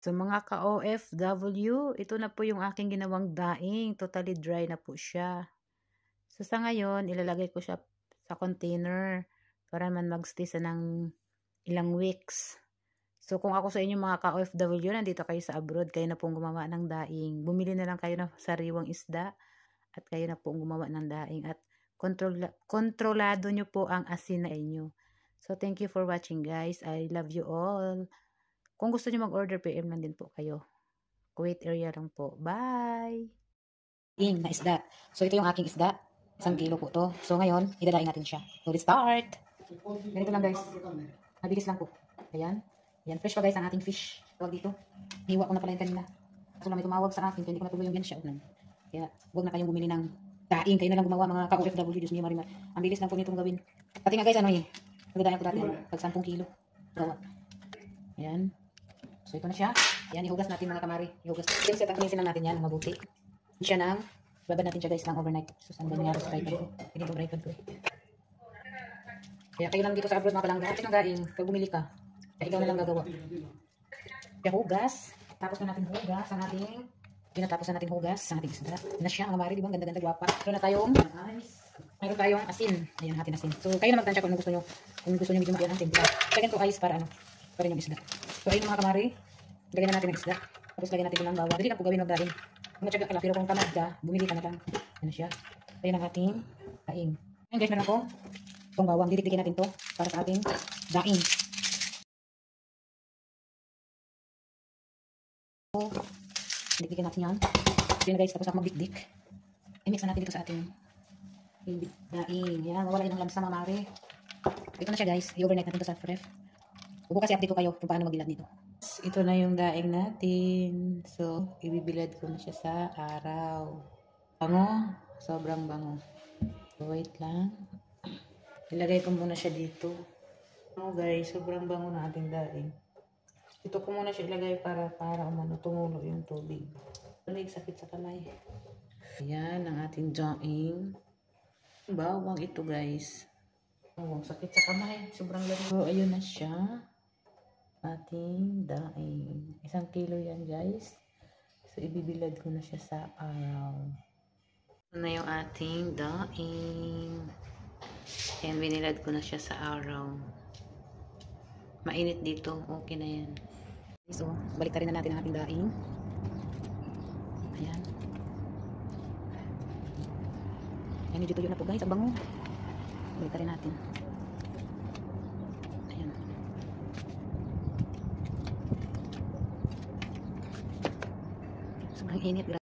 So mga ka-OFW, ito na po yung aking ginawang daing. Totally dry na po siya. So sa ngayon, ilalagay ko siya sa container para man magstay sa ng ilang weeks. So kung ako sa inyo mga ka-OFW, nandito kayo sa abroad, kayo na pong gumawa ng daing. Bumili na lang kayo ng sariwang isda at kayo na pong gumawa ng daing. At kontrolado nyo po ang asin na inyo. So thank you for watching guys. I love you all. Kung gusto nyo mag-order, PM lang din po kayo. Kuwait area lang po. Bye! Na isda. So ito yung aking isda. 1 kilo po to. So ngayon, idadaing natin siya. So let's start! Ganito lang guys. Mabilis lang po. Ayan. Ayan. Fresh pa guys ang ating fish. Tawag dito. Hiwa ko na pala yung kanina. Kaso lang may tumawag sa akin. Hindi ko natuloy yung yan siya. Kaya huwag na kayong bumili ng daing. Kayo na lang gumawa mga ka-OFW. Diyos niyo marimar. Ang bilis lang po nitong gawin. Pati nga guys, ano eh. Nagdadaing ko dati. Pag 10 kilo. Gawa. Ayan. So ito na siya. Ayan, ihugas natin mga kamari. Ihugas. Set ang kinisin lang natin yan. Mabuti. Siya nang, babad natin siya guys ng overnight. So saan ba nangyari sa tripod ko? Hindi ko tripod ko. Kaya kayo lang dito sa abroad mga palangga. At sinanggaing, pag bumili ka, kaya ikaw na lang gagawa. Kaya hugas. Tapos na natin hugas ang ating, pinatapos na natin hugas ang ating isda. Na siya mga kamari, di ba? Ganda-ganda, guwapa. Ito na tayong, mayroon tayong asin. Ayan, natin asin. So kayo na magtansya kung gusto nyo. Kung gusto nyo medyo makiyan ang timpla. Second ko ice para ano, para yung isda. So ayun mga kamari, lagyan na natin ang isda. Tapos lagyan natin ng bawang. Dili na po gawin magdaing. Matyaga ka lang, pero kung tamad ka, bumili ka na lang. Ano siya? Ayun ang ating daing. Ayun guys, meron ako itong bawang. Didikdikin natin to para sa ating daing. So, didikdikin natin yan. Ayun guys, tapos ako magdikdik. I-mix na natin dito sa ating daing. Yan, mawala yun ang lamsa mamari. Ito na siya guys. I-overnight natin to sa ref. Bukas i-update ko kayo kung paano magbilad nito. Ito na yung daing natin. So, ibibilad ko na siya sa araw. Bango. Sobrang bango. So, wait lang. Ilagay ko muna siya dito. Oh guys, sobrang bango na ating daing. Ito ko muna siya ilagay para umano tumulo yung tubig. Tulig, sakit sa kamay. Ayan ang ating daing. Bawang ito guys. Oh, sakit sa kamay. Sobrang lamig. So, ayun na siya. Ating daing. 1 kilo yan guys. So ibibilad ko na siya sa araw. Ito na yung ating daing. Ayan, binilad ko na siya sa araw. Mainit dito. Okay na yan. So, balik rin na natin ang ating daing. Ayan. Ayan, medyo tuyo na po guys. Ang bango. Balik rin natin. Sobrang init.